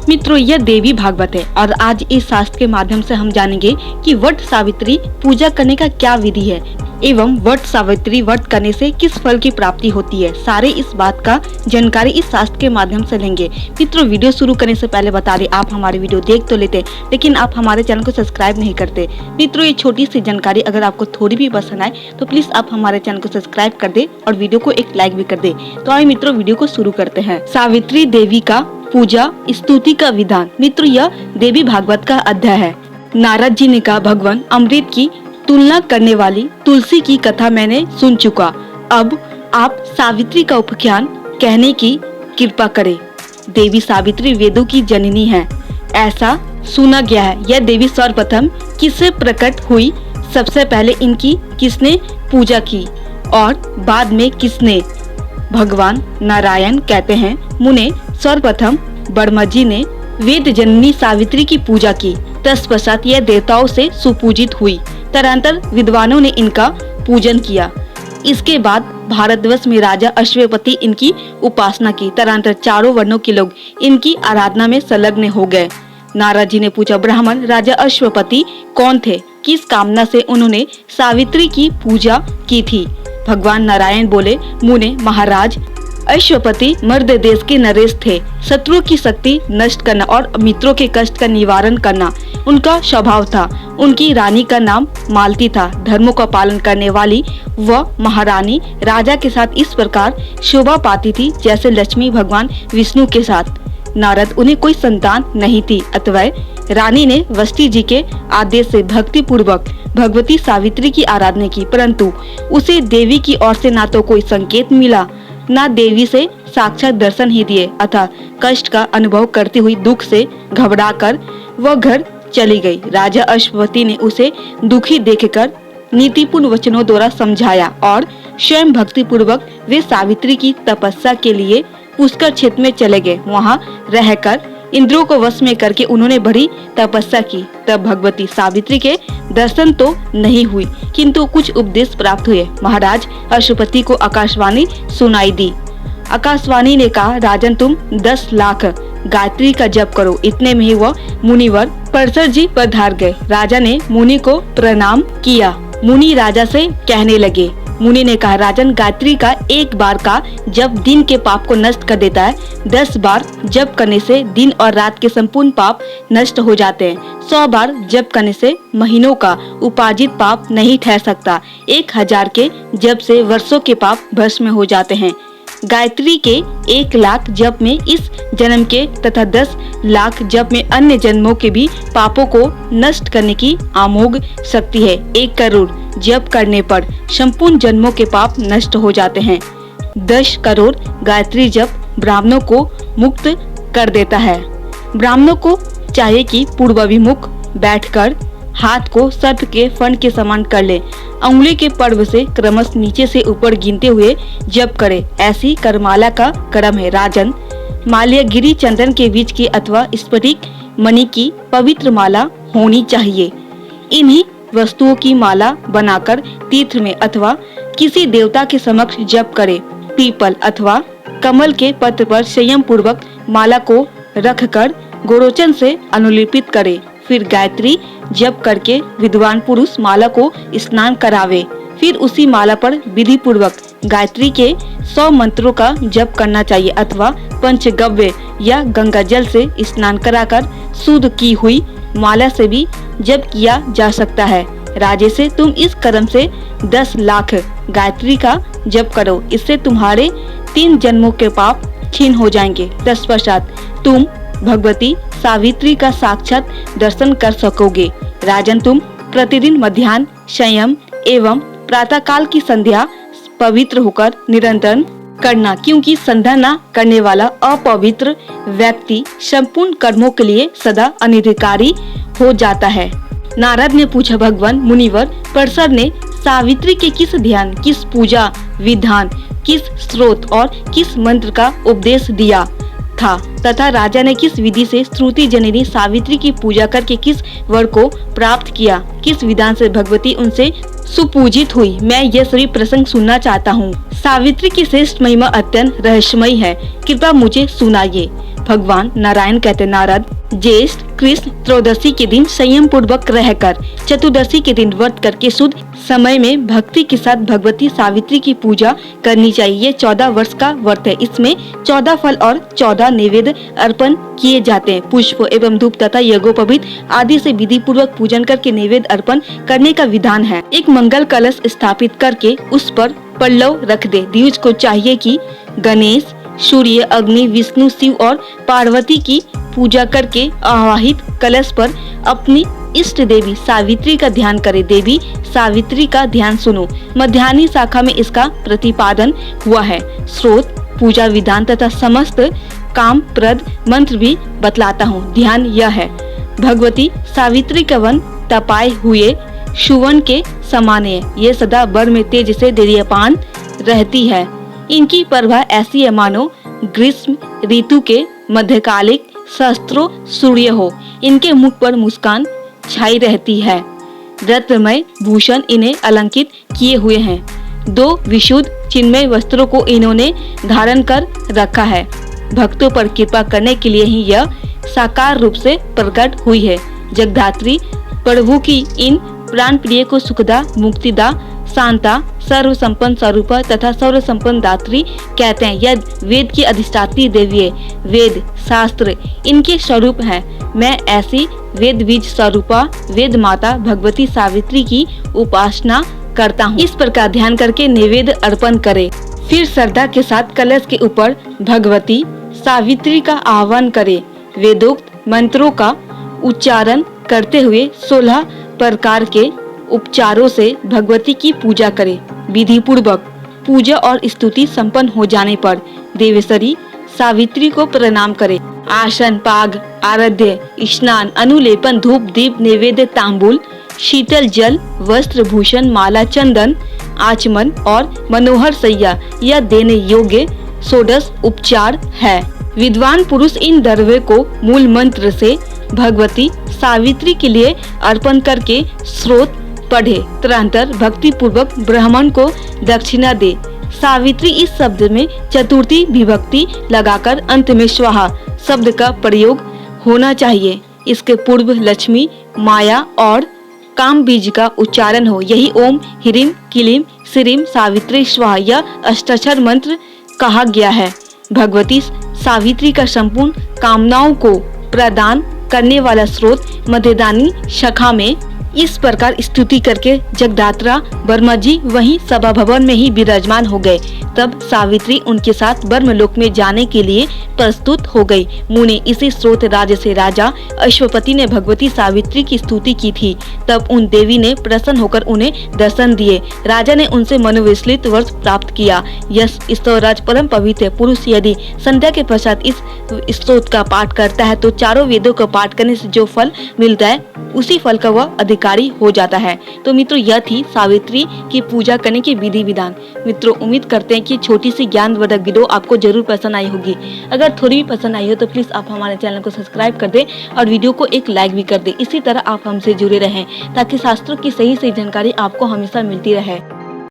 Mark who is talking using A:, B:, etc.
A: मित्रों, यह देवी भागवत है और आज इस शास्त्र के माध्यम से हम जानेंगे कि वट सावित्री पूजा करने का क्या विधि है एवं वट सावित्री व्रत करने से किस फल की प्राप्ति होती है। सारे इस बात का जानकारी इस शास्त्र के माध्यम से लेंगे। मित्रों, वीडियो शुरू करने से पहले बता दें, आप हमारे वीडियो देख तो लेते लेकिन आप हमारे चैनल को सब्सक्राइब नहीं करते। मित्रों, ये छोटी सी जानकारी अगर आपको थोड़ी भी पसंद आए तो प्लीज आप हमारे चैनल को सब्सक्राइब कर दे और वीडियो को एक लाइक भी कर दे। तो आइए मित्रों, वीडियो को शुरू करते हैं। सावित्री देवी का पूजा स्तुति का विधान। मित्रों, यह देवी भागवत का अध्याय है। नारद जी ने कहा, भगवान अमृत की तुलना करने वाली तुलसी की कथा मैंने सुन चुका। अब आप सावित्री का उपाख्यान कहने की कृपा करें। देवी सावित्री वेदों की जननी है, ऐसा सुना गया है। यह देवी सर्वप्रथम किससे प्रकट हुई, सबसे पहले इनकी किसने पूजा की और बाद में किसने? भगवान नारायण कहते हैं, मुने सर्वप्रथम ब्रह्मा जी ने वेद जननी सावित्री की पूजा की। तत्पश्चात यह देवताओं से सुपूजित हुई। तदनंतर विद्वानों ने इनका पूजन किया। इसके बाद भारतवर्ष में राजा अश्वपति इनकी उपासना की। तदनंतर चारों वर्णों के लोग इनकी आराधना में संलग्न हो गए। नारद जी ने पूछा, ब्राह्मण राजा अश्वपति कौन थे? किस कामना से उन्होंने सावित्री की पूजा की थी? भगवान नारायण बोले, मुने महाराज अश्वपति मध्य देश के नरेश थे। शत्रुओं की शक्ति नष्ट करना और मित्रों के कष्ट का निवारण करना उनका स्वभाव था। उनकी रानी का नाम मालती था। धर्मों का पालन करने वाली वह महारानी राजा के साथ इस प्रकार शोभा पाती थी जैसे लक्ष्मी भगवान विष्णु के साथ। नारद, उन्हें कोई संतान नहीं थी, अतः रानी ने वशिष्ठ जी के आदेश से भक्ति पूर्वक भगवती सावित्री की आराधना की, परंतु उसे देवी की ओर से ना तो कोई संकेत मिला, ना देवी से साक्षात दर्शन ही दिए। अतः कष्ट का अनुभव करती हुई दुख से घबराकर वह घर चली गई। राजा अश्वपति ने उसे दुखी देखकर नीतिपूर्ण वचनों द्वारा समझाया और स्वयं भक्ति पूर्वक वे सावित्री की तपस्या के लिए पुष्कर क्षेत्र में चले गए। वहां रहकर इंद्रों को वश में करके उन्होंने बड़ी तपस्या की। तब भगवती सावित्री के दर्शन तो नहीं हुई, किंतु कुछ उपदेश प्राप्त हुए। महाराज अश्वपति को आकाशवाणी सुनाई दी। आकाशवाणी ने कहा, राजन तुम 10 लाख गायत्री का जप करो। इतने में ही वह मुनिवर परसर जी पधार गए। राजा ने मुनि को प्रणाम किया। मुनि राजा से कहने लगे, मुनि ने कहा, राजन गायत्री का एक बार का जप दिन के पाप को नष्ट कर देता है। 10 बार जप करने से दिन और रात के संपूर्ण पाप नष्ट हो जाते हैं। 100 बार जप करने से महीनों का उपार्जित पाप नहीं ठहर सकता। 1000 के जप से वर्षों के पाप भस्म हो जाते हैं। गायत्री के 1 लाख जप में इस जन्म के तथा 10 लाख जप में अन्य जन्मों के भी पापों को नष्ट करने की अमोघ शक्ति है। 1 करोड़ जप करने पर संपूर्ण जन्मों के पाप नष्ट हो जाते हैं। 10 करोड़ गायत्री जप ब्राह्मणों को मुक्त कर देता है। ब्राह्मणों को चाहिए कि पूर्वाभिमुख बैठकर हाथ को सर्प के फण के समान कर ले। उंगली के पर्व से क्रमश नीचे से ऊपर गिनते हुए जप करे। ऐसी करमाला का क्रम है। राजन, माल्यगिरी चंदन के बीज की अथवा स्फटिक मणि की पवित्र माला होनी चाहिए। इन्हीं वस्तुओं की माला बनाकर तीर्थ में अथवा किसी देवता के समक्ष जप करे। पीपल अथवा कमल के पत्र पर संयम पूर्वक माला को रखकर गोरोचन से अनुलिपित करे। फिर गायत्री जप करके विद्वान पुरुष माला को स्नान करावे। फिर उसी माला पर विधि पूर्वक गायत्री के 100 मंत्रों का जप करना चाहिए अथवा पंचगव्य या गंगा जल से स्नान कराकर शुद्ध की हुई माला से भी जप किया जा सकता है। राजे से तुम इस कर्म से 10 लाख गायत्री का जप करो। इससे तुम्हारे 3 जन्मों के पाप क्षीण हो जाएंगे। तत्पश्चात तुम भगवती सावित्री का साक्षात दर्शन कर सकोगे। राजन, तुम प्रतिदिन मध्याह्न संयम एवं प्रातः काल की संध्या पवित्र होकर निरंतर करना, क्योंकि संध्या न करने वाला अपवित्र व्यक्ति संपूर्ण कर्मों के लिए सदा अनिधिकारी हो जाता है। नारद ने पूछा, भगवान मुनिवर परसर ने सावित्री के किस ध्यान, किस पूजा विधान, किस स्रोत और किस मंत्र का उपदेश दिया था तथा राजा ने किस विधि से श्रुति जननी सावित्री की पूजा करके किस वर को प्राप्त किया, किस विधान से भगवती उनसे सुपूजित हुई, मैं यह सभी प्रसंग सुनना चाहता हूँ। सावित्री की श्रेष्ठ महिमा अत्यंत रहस्यमयी है, कृपया मुझे सुनाइए। भगवान नारायण कहते नारद ज्येष्ठ कृष्ण त्रयोदशी के दिन संयम पूर्वक रहकर चतुर्दशी के दिन व्रत करके शुद्ध समय में भक्ति के साथ भगवती सावित्री की पूजा करनी चाहिए। ये 14 वर्ष का व्रत है। इसमें 14 फल और 14 नैवेद्य अर्पण किए जाते हैं। पुष्प एवं धूप तथा यज्ञोपवीत आदि से विधि पूर्वक पूजन करके नैवेद्य अर्पण करने का विधान है। एक मंगल कलश स्थापित करके उस पर पल्लव रख दे। द्विज को चाहिए कि गणेश, सूर्य, अग्नि, विष्णु, शिव और पार्वती की पूजा करके आवाहित कलश पर अपनी इष्ट देवी सावित्री का ध्यान करे। देवी सावित्री का ध्यान सुनो। मध्याह्नी शाखा में इसका प्रतिपादन हुआ है। स्रोत, पूजा विधान तथा समस्त काम प्रद मंत्र भी बतलाता हूँ। ध्यान यह है, भगवती सावित्री का वन तपाए हुए सुवर्ण के समान है। ये सदा बर में तेज से दीर्घपान रहती है। इनकी प्रभा ऐसी है मानो ग्रीष्म ऋतु के मध्यकालिक सहस्त्रों सूर्य हो। इनके मुख पर मुस्कान छाई रहती है। रत्नमय भूषण इन्हें अलंकृत किए हुए हैं। 2 विशुद्ध चिन्मय वस्त्रों को इन्होंने धारण कर रखा है। भक्तों पर कृपा करने के लिए ही यह साकार रूप से प्रकट हुई है। जगदात्री प्रभु की इन प्राण प्रिय को सुखदा, मुक्तिदा, शांता, सर्व संपन्न स्वरूपा तथा सर्व संपन्न दात्री कहते हैं। यह वेद की अधिष्ठात्री देवी है। वेद शास्त्र इनके स्वरूप है। मैं ऐसी वेद बीज स्वरूपा वेद माता भगवती सावित्री की उपासना करता हूँ। इस प्रकार ध्यान करके नैवेद्य अर्पण करे। फिर श्रद्धा के साथ कलश के ऊपर भगवती सावित्री का आह्वान करे। वेदोक्त मंत्रों का उच्चारण करते हुए 16 प्रकार के उपचारों से भगवती की पूजा करे। विधि पूर्वक पूजा और स्तुति संपन्न हो जाने पर देवेश्वरी सावित्री को प्रणाम करे। आसन, पाग, आराध्य, स्नान, अनुलेपन, धूप, दीप, नैवेद्य, तांबूल, शीतल जल, वस्त्र, भूषण, माला, चंदन, आचमन और मनोहर सैया यह देने योग्य 16 उपचार है। विद्वान पुरुष इन द्रव्य को मूल मंत्र से भगवती सावित्री के लिए अर्पण करके स्रोत पढ़े। तदनंतर भक्ति पूर्वक ब्राह्मण को दक्षिणा दे। सावित्री इस शब्द में चतुर्थी विभक्ति लगाकर अंत में स्वाहा शब्द का प्रयोग होना चाहिए। इसके पूर्व लक्ष्मी, माया और काम बीज का उच्चारण हो। यही ओम ह्रीम क्लीम श्रीम सावित्री स्वाहा यह अष्टाक्षर मंत्र कहा गया है। भगवती सावित्री का संपूर्ण कामनाओं को प्रदान करने वाला स्रोत मध्यदानी शाखा में इस प्रकार स्तुति करके जगदात्रा वर्मा जी वहीं सभा भवन में ही विराजमान हो गए। तब सावित्री उनके साथ ब्रह्मलोक में जाने के लिए प्रस्तुत हो गई। मुने इसी स्रोत राज्य से राजा अश्वपति ने भगवती सावित्री की स्तुति की थी। तब उन देवी ने प्रसन्न होकर उन्हें दर्शन दिए। राजा ने उनसे मनोविचलित वर प्राप्त किया। यह स्तवराज परम पवित्र पुरुष यदि संध्या के पश्चात इस स्तोत्र का पाठ करता है तो चारों वेदों का पाठ करने से जो फल मिलता है उसी फल का वह अधिकारी हो जाता है। तो मित्रों, यह थी सावित्री की पूजा करने की विधि विधान। मित्रों, उम्मीद करते हैं कि छोटी सी ज्ञानवर्धक वीडियो आपको जरूर पसंद आई होगी। अगर थोड़ी भी पसंद आई हो तो प्लीज आप हमारे चैनल को सब्सक्राइब कर दें और वीडियो को एक लाइक भी कर दें। इसी तरह आप हमसे जुड़े रहें ताकि शास्त्रों की सही जानकारी आपको हमेशा मिलती रहे।